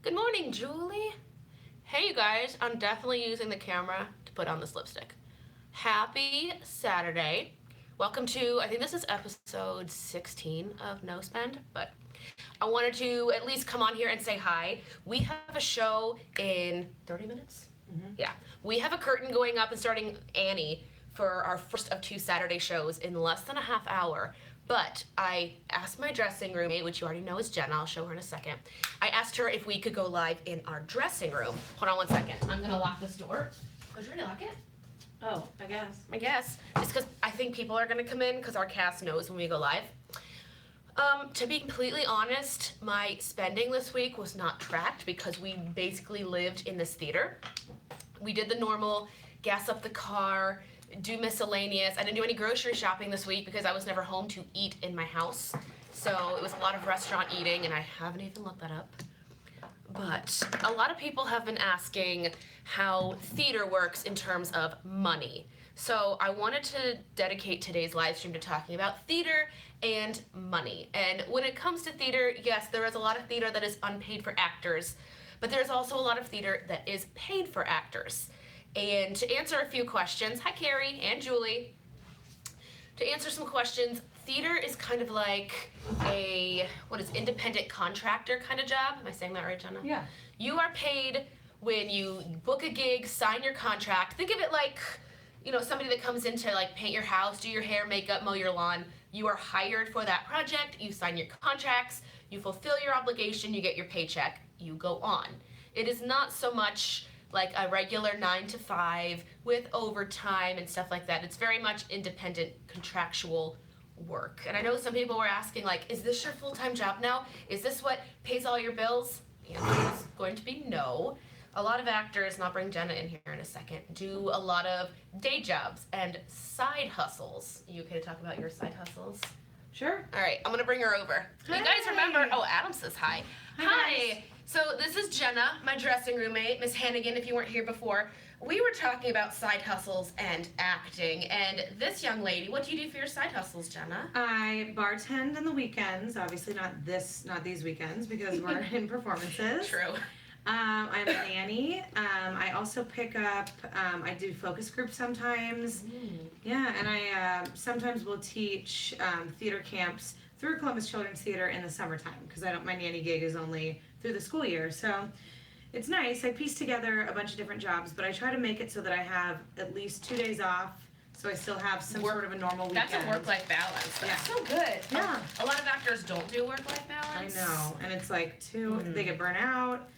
Good morning, Julie. Hey, you guys, I'm definitely using the camera to put on this lipstick. Happy Saturday. Welcome to, I think this is episode 16 of No Spend, but I wanted to at least come on here and say hi. We have a show in 30 minutes? Mm-hmm. Yeah. We have a curtain going up and starting Annie for our first of two Saturday shows in less than a half hour. But I asked my dressing roommate, which you already know is Jenna, I'll show her in a second. I asked her if we could go live in our dressing room. Hold on one second. I'm gonna lock this door. Was you ready to lock it? Oh, I guess. I guess. It's because I think people are gonna come in because our cast knows when we go live. To be completely honest, my spending this week was not tracked because we basically lived in this theater. We did the normal, gas up the car, do miscellaneous. I didn't do any grocery shopping this week because I was never home to eat in my house. So it was a lot of restaurant eating, and I haven't even looked that up. But a lot of people have been asking how theater works in terms of money. So I wanted to dedicate today's live stream to talking about theater and money. And when it comes to theater, yes, there is a lot of theater that is unpaid for actors, but there's also a lot of theater that is paid for actors. And to answer a few questions, hi Carrie and Julie. To answer some questions, theater is kind of like a, independent contractor kind of job. Am I saying that right, Jenna? Yeah. You are paid when you book a gig, sign your contract. Think of it like, somebody that comes in to like paint your house, do your hair, makeup, mow your lawn. You are hired for that project, you sign your contracts, you fulfill your obligation, you get your paycheck, you go on. It is not so much like a regular 9 to 5 with overtime and stuff like that. It's very much independent contractual work. And I know some people were asking, like, is this your full-time job now? Is this what pays all your bills? The answer is going to be no. A lot of actors, and I'll bring Jenna in here in a second, do a lot of day jobs and side hustles. You okay to talk about your side hustles? Sure. All right, I'm gonna bring her over. Hi. You guys remember, Adam says hi. Hi. So this is Jenna, my dressing roommate, Miss Hannigan, if you weren't here before. We were talking about side hustles and acting, and this young lady, what do you do for your side hustles, Jenna? I bartend on the weekends, obviously not these weekends because we're in performances. True. I'm a nanny. I also pick up, I do focus groups sometimes. Yeah, and I sometimes will teach theater camps through Columbus Children's Theater in the summertime because my nanny gig is only through the school year. So it's nice. I piece together a bunch of different jobs, but I try to make it so that I have at least 2 days off so I still have some sort of a normal weekend. That's a work-life balance. That's so good. Yeah. A lot of actors don't do work-life balance. I know. And it's like they get burnt out.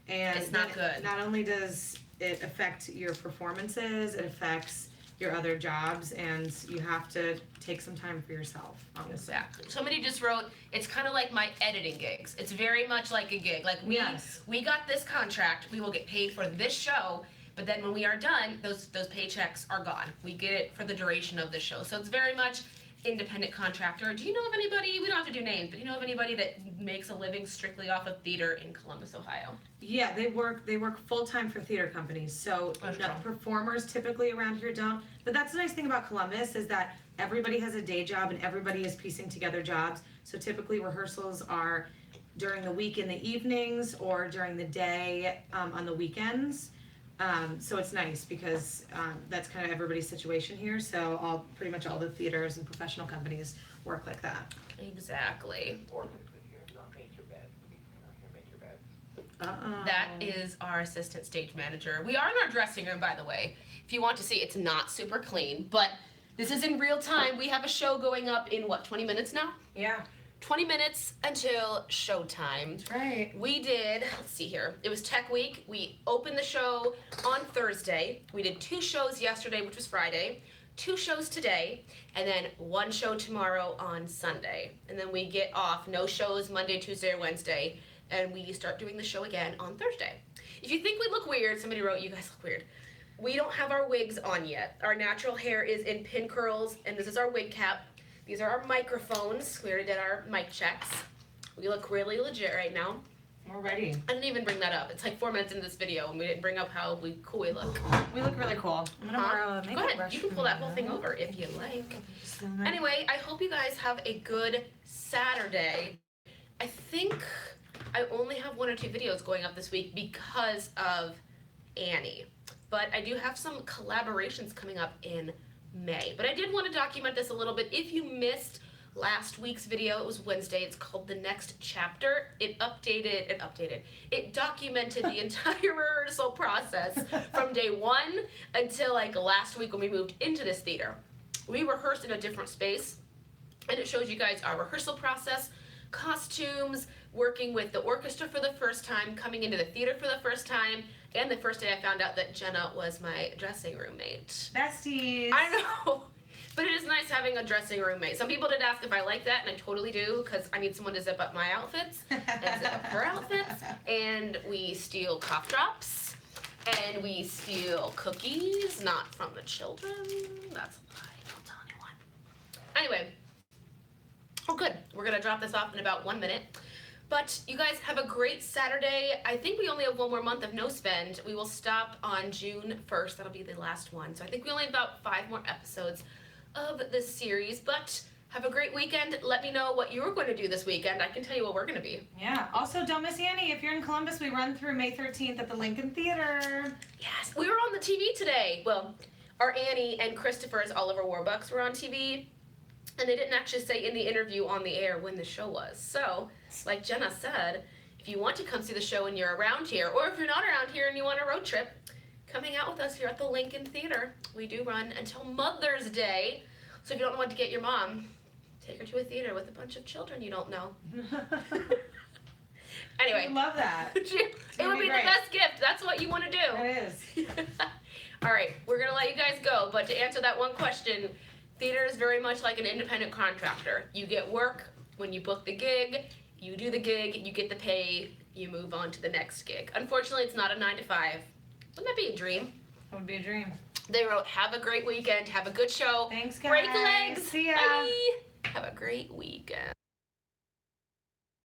And it's not good. Not only does it affect your performances, it affects your other jobs, and you have to take some time for yourself, honestly. Exactly. Somebody just wrote, it's kind of like my editing gigs. It's very much like a gig. Like we got this contract, we will get paid for this show, but then when we are done, those paychecks are gone. We get it for the duration of the show. So it's very much independent contractor. Do you know of anybody, we don't have to do names, but do you know of anybody that makes a living strictly off of theater in Columbus, Ohio? Yeah, they work full-time for theater companies, so performers typically around here don't. But that's the nice thing about Columbus is that everybody has a day job and everybody is piecing together jobs. So typically rehearsals are during the week in the evenings or during the day on the weekends. So it's nice because that's kind of everybody's situation here. So pretty much all the theaters and professional companies work like that. Exactly. Or you're not make your bed. You're make your bed. That is our assistant stage manager. We are in our dressing room, by the way. If you want to see, it's not super clean, but this is in real time. We have a show going up in 20 minutes now? Yeah. 20 minutes until showtime. That's right. We did, let's see here, it was Tech Week. We opened the show on Thursday. We did 2 shows yesterday, which was Friday, 2 shows today, and then 1 show tomorrow on Sunday. And then we get off, no shows Monday, Tuesday, or Wednesday, and we start doing the show again on Thursday. If you think we look weird, somebody wrote, you guys look weird. We don't have our wigs on yet. Our natural hair is in pin curls, and this is our wig cap. These are our microphones. We already did our mic checks. We look really legit right now. We're ready. I didn't even bring that up. It's like 4 minutes into this video, and we didn't bring up how cool we look. We look really cool. I'm gonna borrow a makeup Go ahead. brush. You can pull that whole thing over if you like. Anyway, I hope you guys have a good Saturday. I think I only have 1 or 2 videos going up this week because of Annie. But I do have some collaborations coming up in May. But I did want to document this a little bit. If you missed last week's video, it was Wednesday, it's called The Next Chapter. It documented the entire rehearsal process from day 1 until like last week when we moved into this theater. We rehearsed in a different space, and it shows you guys our rehearsal process, costumes, working with the orchestra for the first time, coming into the theater for the first time, and the first day I found out that Jenna was my dressing room mate. Besties. I know. But it is nice having a dressing room mate. Some people did ask if I like that, and I totally do, because I need someone to zip up my outfits and zip up her outfits. And we steal cough drops, and we steal cookies, not from the children. That's a lie. Don't tell anyone. Anyway, oh good. We're going to drop this off in about 1 minute. But you guys have a great Saturday. I think we only have 1 more month of no spend. We will stop on June 1st. That'll be the last one. So I think we only have about 5 more episodes of this series. But have a great weekend. Let me know what you're going to do this weekend. I can tell you what we're going to be. Yeah. Also, don't miss Annie. If you're in Columbus, we run through May 13th at the Lincoln Theater. Yes. We were on the TV today. Well, our Annie and Christopher's Oliver Warbucks were on TV. And they didn't actually say in the interview on the air when the show was. So, like Jenna said, if you want to come see the show and you're around here, or if you're not around here and you want a road trip, come hang out with us here at the Lincoln Theater. We do run until Mother's Day. So if you don't know what to get your mom, take her to a theater with a bunch of children you don't know. Anyway. I love that. It would be the best gift. That's what you want to do. It is. All right, we're going to let you guys go. But to answer that one question, theater is very much like an independent contractor. You get work when you book the gig, you do the gig, you get the pay, you move on to the next gig. Unfortunately, it's not a 9 to 5. Wouldn't that be a dream? That would be a dream. They wrote, have a great weekend, have a good show. Thanks, guys. Break legs. See ya. Bye. Have a great weekend.